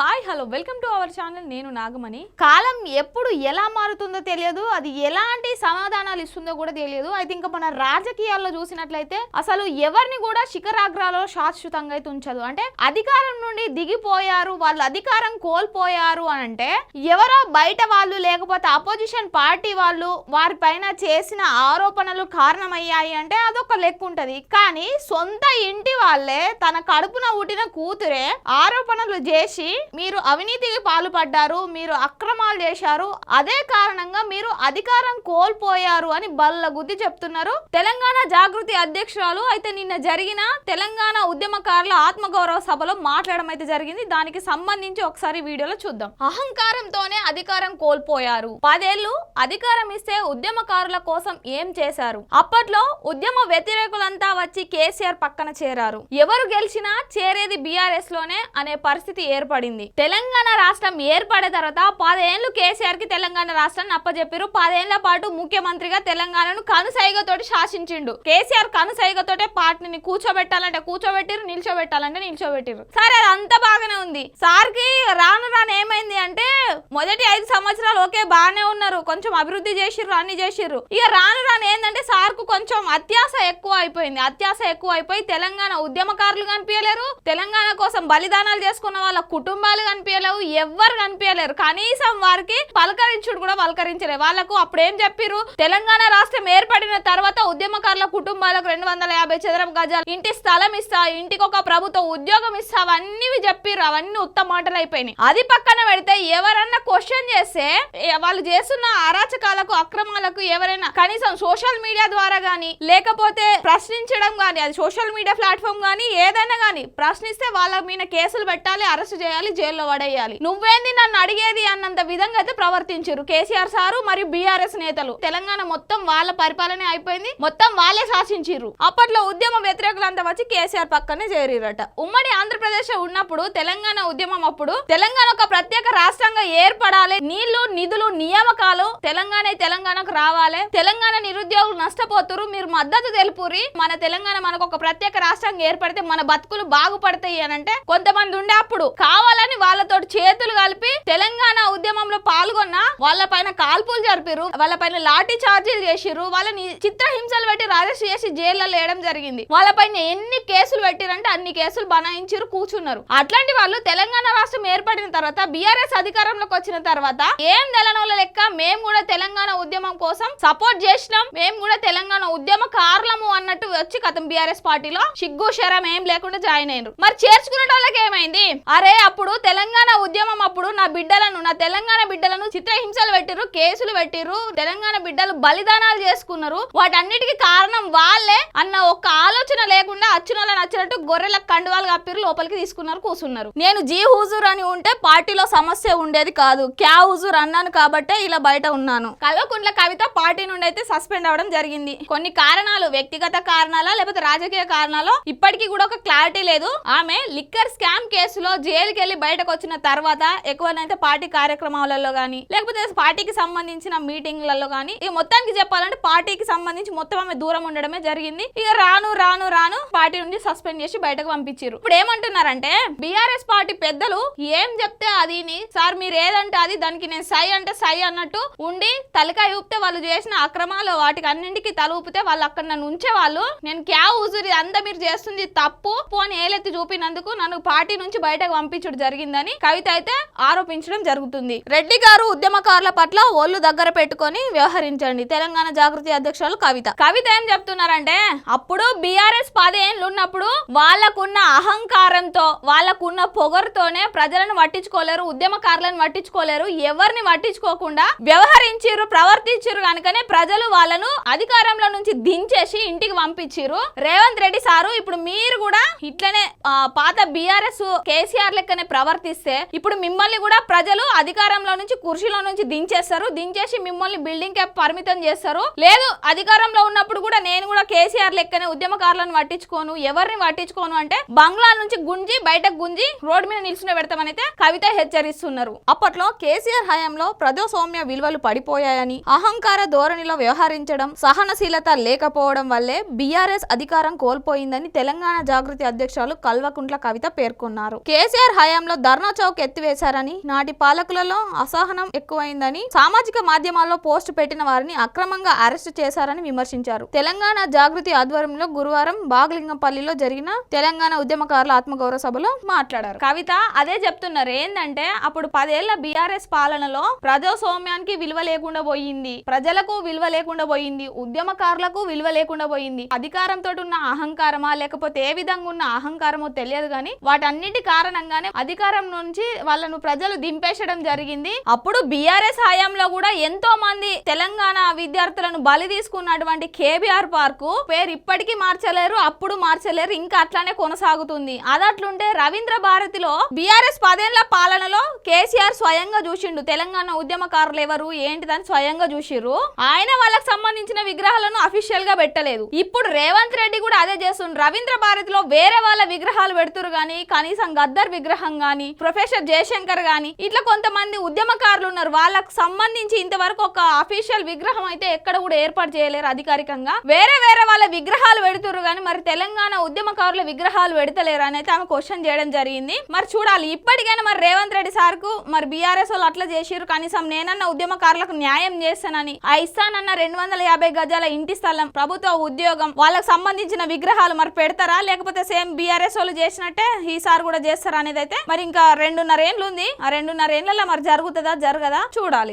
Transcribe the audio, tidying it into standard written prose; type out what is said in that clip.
Hi hello welcome to our channel. నేను నాగమణి. కాలం ఎప్పుడు ఎలా మారుతుందో తెలియదు, అది ఎలాంటి సమాధానాలు ఇస్తుందో కూడా తెలియదు. అయితే ఇంకా మన రాజకీయాల్లో చూసినట్లయితే అసలు ఎవరిని కూడా శిఖరాగ్రాలలో శాశ్వతంగా అయితే ఉంచదు. అంటే అధికారం నుండి దిగిపోయారు, వాళ్ళు అధికారం కోల్పోయారు అని అంటే ఎవరో బయట వాళ్ళు లేకపోతే అపోజిషన్ పార్టీ వాళ్ళు వారిపైన చేసిన ఆరోపణలు కారణమయ్యాయి అంటే అదొక లెక్క ఉంటది. కానీ సొంత ఇంటి వాళ్ళే తన కడుపున పుట్టిన కూతురే ఆరోపణలు చేసి మీరు అవినీతికి పాల్పడ్డారు, మీరు అక్రమాలు చేశారు, అదే కారణంగా మీరు అధికారం కోల్పోయారు అని బల్ల గుద్ది చెప్తున్నారు తెలంగాణ జాగృతి అధ్యక్షురాలు. అయితే నిన్న జరిగిన తెలంగాణ ఉద్యమకారుల ఆత్మగౌరవ సభలో మాట్లాడడం అయితే జరిగింది. దానికి సంబంధించి ఒకసారి వీడియోలో చూద్దాం. అహంకారంతోనే అధికారం కోల్పోయారు, 10 ఏళ్లు అధికారం ఇస్తే ఉద్యమకారుల కోసం ఏం చేశారు, అప్పట్లో ఉద్యమ వ్యతిరేకులంతా వచ్చి కేసీఆర్ పక్కన చేరారు, ఎవరు గెలిచినా చేరేది బీఆర్ఎస్ లోనే అనే పరిస్థితి ఏర్పడింది. తెలంగాణ రాష్ట్రం ఏర్పడే తర్వాత 10 ఏళ్లు కేసీఆర్ కి తెలంగాణ రాష్ట్రాన్ని అప్పచెప్పారు. 10 ఏళ్ల పాటు ముఖ్యమంత్రిగా తెలంగాణను కనుసైగతోటి శాసించిండు. కేసీఆర్ కనుసైగతోటే పార్టీని కూర్చోబెట్టాలంటే కూర్చోబెట్టిరు, నిల్చోబెట్టాలంటే నిల్చోబెట్టిరు. సరే అదంతా బాగానే ఉంది. సార్ కి రాను రాను ఏమైంది అంటే మొదటి 5 సంవత్సరాలు ఓకే బాగానే ఉన్నారు, కొంచెం అభివృద్ధి చేసిర్రు, అన్ని చేసిర్రు. ఇక రాను రాను ఏంటంటే సార్ కు కొంచెం అత్యాశ ఎక్కువ అయిపోయింది. అత్యాశ ఎక్కువ అయిపోయి తెలంగాణ ఉద్యమకారులు కనిపించలేరు, తెలంగాణ కోసం బలిదానాలు చేసుకున్న వాళ్ళ కుటుంబాలు కనిపించలేవు, ఎవ్వరు కనిపించలేరు. కనీసం వారికి పలకరించుడు కూడా పలకరించలేదు. వాళ్ళకు అప్పుడు ఏం చెప్పిర్రు, తెలంగాణ రాష్ట్రం ఏర్పడిన తర్వాత ఉద్యమకారుల కుటుంబాలకు 250 చదరపు గజాలు ఇంటి స్థలం ఇస్తా, ఇంటికి ఒక ప్రభుత్వ ఉద్యోగం ఇస్తా, అవన్నీ చెప్పిర్రు. అవన్నీ ఉత్తమ మాటలు అయిపోయినాయి. అది పక్కన పెడితే ఎవరన్నా క్వశ్చన్ చేస్తే వాళ్ళు చేస్తున్న అరాచకాలకు అక్రమాలకు ఎవరైనా కనీసం సోషల్ మీడియా ద్వారా గానీ లేకపోతే ప్రశ్నించడం గానీ, అది సోషల్ మీడియా ప్లాట్ఫామ్ గానీ ఏదైనా గానీ ప్రశ్నిస్తే వాళ్ళ మీద కేసులు పెట్టాలి, అరెస్ట్ చేయాలి, జైల్లో పడేయాలి. నువ్వేంది నన్ను అడిగేది అన్నంత విధంగా అయితే ప్రవర్తించారు కేసీఆర్ సారు మరియు బీఆర్ఎస్ నేతలు. తెలంగాణ మొత్తం వాళ్ళ పరిపాలనే అయిపోయింది, మొత్తం వాళ్ళే శాసించారు. అప్పట్లో ఉద్యమ వ్యతిరేకులంతా వచ్చి కేసీఆర్ పక్కనే చేరిరట. ఉమ్మడి ఆంధ్రప్రదేశ్ ఉన్నప్పుడు తెలంగాణ ఉద్యమం అప్పుడు తెలంగాణ ఒక ప్రత్యేక రాష్ట్రంగా ఏర్పడాలి, నీళ్లు నిధులు నియామకాలు తెలంగాణకు రావాలి, తెలంగాణ నిరుద్యోగులు నష్టపోతురు, మీరు మద్దతు తెలుపురి, మన తెలంగాణ మనకు ఒక ప్రత్యేక రాష్ట్రంగా ఏర్పడితే మన బతుకులు బాగుపడతాయి అని అంటే కొంతమంది ఉండే అప్పుడు కావాలని వాళ్ళతో చేతులు కలిపి తెలంగాణ ఉద్యమంలో పాల్గొన్న వాళ్ళ పైన కాల్పులు జరిపారు, వాళ్ళ పైన లాఠీ చార్జీలు చేసిర్రు, వాళ్ళని చిత్రహింసలు పెట్టి అరెస్ట్ చేసి జైల్లో వేయడం జరిగింది. వాళ్ళ పైన ఎన్ని కేసులు పెట్టిరంటే అన్ని కేసులు బనాయించారు, కూర్చున్నారు. అట్లాంటి వాళ్ళు తెలంగాణ రాష్ట్రం ఏర్పడిన తర్వాత బీఆర్ఎస్ అధికారంలోకి వచ్చిన తర్వాత ఏం తెలంగాణ లెక్క మేము కూడా తెలంగాణ ఉద్యమం కోసం సపోర్ట్ చేసినాం, మేము కూడా తెలంగాణ ఉద్యమకారులము అన్నట్టు వచ్చి కథం బీఆర్ఎస్ పార్టీలో సిగ్గు శరం ఏం లేకుండా జాయిన్ అయినారు. మరి చేర్చుకునే వాళ్ళకి ఏమైంది, అరే అప్పుడు తెలంగాణ ఉద్యమం అప్పుడు నా తెలంగాణ బిడ్డలను చిత్రహింసలు పెట్టిరు, కేసులు పెట్టిరు, తెలంగాణ బిడ్డలు బలిదానాలు చేసుకున్నారు, వాటన్నిటికీ కారణం వాళ్ళే అన్న ఒక్క ఆలోచన లేకుండా అచ్చునోళ్ళని నచ్చినట్టు గొర్రెల కండువాలు కప్పిరు, లోపలికి తీసుకున్నారు, కూర్చున్నారు. నేను జీ హుజూర్ అని ఉంటే పార్టీలో సమస్య ఉండేది కాదు, క్యా హుజూర్ అన్నాను కాబట్టే ఇలా బయట ఉన్నాను. కల్వకుంట్ల కవిత పార్టీ నుండి అయితే సస్పెండ్ అవడం జరిగింది. కొన్ని కారణాలు, వ్యక్తిగత కారణాలా లేకపోతే రాజకీయ కారణాలు ఇప్పటికీ కూడా ఒక క్లారిటీ లేదు. ఆమె లిక్కర్ స్కామ్ కేసులో జైలుకి వెళ్లి బయటకు వచ్చిన తర్వాత ఎక్కువనైతే పార్టీ కార్యక్రమాలలో గానీ లేకపోతే పార్టీకి సంబంధించిన మీటింగ్లలో గానీ ఇక మొత్తానికి చెప్పాలంటే పార్టీకి సంబంధించి మొత్తం ఆమె దూరం ఉండడమే జరిగింది. ఇక రాను రాను రాను పార్టీ నుండి సస్పెండ్ చేసి బయటకు పంపించారు. ఇప్పుడు ఏమంటున్నారంటే బీఆర్ఎస్ పార్టీ పెద్దలు ఏం చెప్తే అది సార్ మీరు ఏదంటే అది, దానికి నేను సై అంటే సై అన్నట్టు ఉండి తలకాయ ఊపితే వాళ్ళు చేసిన అక్రమాలు వాటికి అన్నింటికి తల ఊపితే వాళ్ళు అక్కడ నన్ను ఉంచేవాళ్ళు, నేను క్యా హుజూరి అంతా మీరు చేస్తుంది తప్పు అని ఏలెత్తి చూపినందుకు నన్ను పార్టీ నుంచి బయటకు పంపించడం జరిగిందని కవిత అయితే ఆరోపించడం జరుగుతుంది. రెడ్డి గారు ఉద్యమకారుల పట్ల ఒళ్ళు దగ్గర పెట్టుకొని వ్యవహరించండి, తెలంగాణ జాగృతి అధ్యక్షురాలు కవిత ఏం చెప్తున్నారంటే అప్పుడు బీఆర్ఎస్ 10 ఏళ్ళు ఉన్నప్పుడు వాళ్ళకున్న అహంకారంతో వాళ్ళకున్న పొగరుతోనే ప్రజలను పట్టించుకోలేరు, ఉద్యమకారులను పట్టించుకోలేరు, ఎవరిని పట్టించుకోకుండా వ్యవహరించారు, ప్రవర్తించారు కనుకనే ప్రజలు వాళ్ళను అధికారంలో నుంచి దించేసి ఇంటికి పంపించారు. రేవంత్ రెడ్డి సారు ఇప్పుడు మీరు కూడా ఇట్లనే పాత బీఆర్ఎస్ కేసీఆర్ లెక్కనే ప్రవర్తిస్తే ఇప్పుడు మిమ్మల్ని కూడా ప్రజలు అధికారంలో నుంచి కుర్చీలో నుంచి దించేస్తారు, దించేసి మిమ్మల్ని బిల్డింగ్ కే పరిమితం చేస్తారు. లేదు అధికారంలో ఉన్నప్పుడు కూడా నేను కూడా కేసీఆర్ లెక్కనే ఉద్యమకారులను పట్టించుకోను, ఎవరిని పట్టించుకోను అంటే బంగ్లా నుంచి గుంజి బయటకు గుంజి రోడ్డు మీద నిల్చుని పెడతామని అయితే కవిత హెచ్చరిస్తున్నారు. అప్పట్లో కేసీఆర్ హయాంలో ప్రజాస్వామ్య విలువలు పడిపోయాయని, అహంకార ధోరణిలో వ్యవహరించడం, సహనశీలత లేకపోవడం వల్లే బీఆర్ఎస్ అధికారం కోల్పోయిందని తెలంగాణ జాగృతి అధ్యక్షులు కల్వకుంట్ల కవిత పేర్కొన్నారు. కేసీఆర్ హయాంలో ధర్నా చౌక్ ఎత్తివేశారని, నాటి పాలకులలో అసహనం ఎక్కువైందని, సామాజిక మాధ్యమాల్లో పోస్టు పెట్టిన వారిని అక్రమంగా అరెస్టు చేశారని విమర్శించారు. తెలంగాణ జాగృతి ఆధ్వర్యంలో గురువారం బాగలింగంపల్లిలో జరిగిన తెలంగాణ ఉద్యమకారుల ఆత్మగౌరవ సభలో మాట్లాడారు. కవిత అదే చెప్తున్నారు, ఏంటంటే అప్పుడు 10 ఏళ్ల బీఆర్ఎస్ పాలనలో ప్రజాస్వామ్యానికి విలువ లేకుండా పోయింది, ప్రజలకు విలువ లేకుండా పోయింది, ఉద్యమకారులకు విలువ లేకుండా పోయింది. అధికారంతో ఉన్న అహంకారమా లేకపోతే ఏ విధంగా ఉన్న అహంకారమో తెలియదు కానీ వాటన్నిటి కారణంగానే అధికారం నుంచి వాళ్ళను ప్రజలు దింపేసడం జరిగింది. అప్పుడు బీఆర్ఎస్ హయాంలో కూడా ఎంతో మంది తెలంగాణ విద్యార్థులను బలి తీసుకున్నటువంటి కేబీఆర్ పార్కు పేరు ఇప్పటికీ మార్చలేరు, అప్పుడు మార్చలేరు, ఇంకా అట్లానే కొనసాగుతుంది. అదట్లుంటే రవీంద్ర భారతిలో బీఆర్ఎస్ 10 ఏళ్ల పాలనలో కేసీఆర్ స్వయంగా చూసిండు తెలంగాణ ఉద్యమకారులు ఎవరు ఏంటిదని స్వయంగా చూసిర్రు. ఆయన వాళ్ళకి సంబంధించిన విగ్రహాలను అఫీషియల్ గా పెట్టలేదు. ఇప్పుడు రేవంత్ రెడ్డి కూడా అదే చేస్తుండ్రు. రవీంద్ర భారతిలో వేరే వాళ్ళ విగ్రహాలు పెడుతురు గానీ కనీసం గద్దర్ విగ్రహం గానీ ప్రొఫెసర్ జయశంకర్ గానీ ఇట్లా కొంతమంది ఉద్యమకారులు ఉన్నారు, వాళ్ళకు సంబంధించి ఇంతవరకు ఒక అఫీషియల్ విగ్రహం అయితే ఎక్కడ కూడా ఏర్పాటు చేయలేరు అధికారికంగా. వేరే వాళ్ళ విగ్రహాలు పెడుతురు గానీ మరి తెలంగాణ ఉద్యమకారుల విగ్రహాలు పెడతలేరు అని అయితే ఆమె క్వశ్చన్ చేయడం జరిగింది. మరి చూడాలి ఇప్పటికైనా మరి రేవంత్ రెడ్డి సార్ కు మరి బీఆర్ఎస్ వాళ్ళు అట్లా చేసిరు, కనీసం నేనన్న ఉద్యమకారులకు న్యాయం చేస్తానని, ఆ ఇస్తానన్న 250 గజాల ఇంటి స్థలం, ప్రభుత్వ ఉద్యోగం, వాళ్ళకి సంబంధించిన విగ్రహాలు మరి పెడతారా లేకపోతే సేమ్ బీఆర్ఎస్ వాళ్ళు చేసినట్టే ఈసారి కూడా చేస్తారా అనేది అయితే మరి ఇంకా 2.5 ఏళ్ళు ఉంది. ఆ 2.5 ఏళ్లలో మరి జరుగుతుందా జరగదా చూడాలి.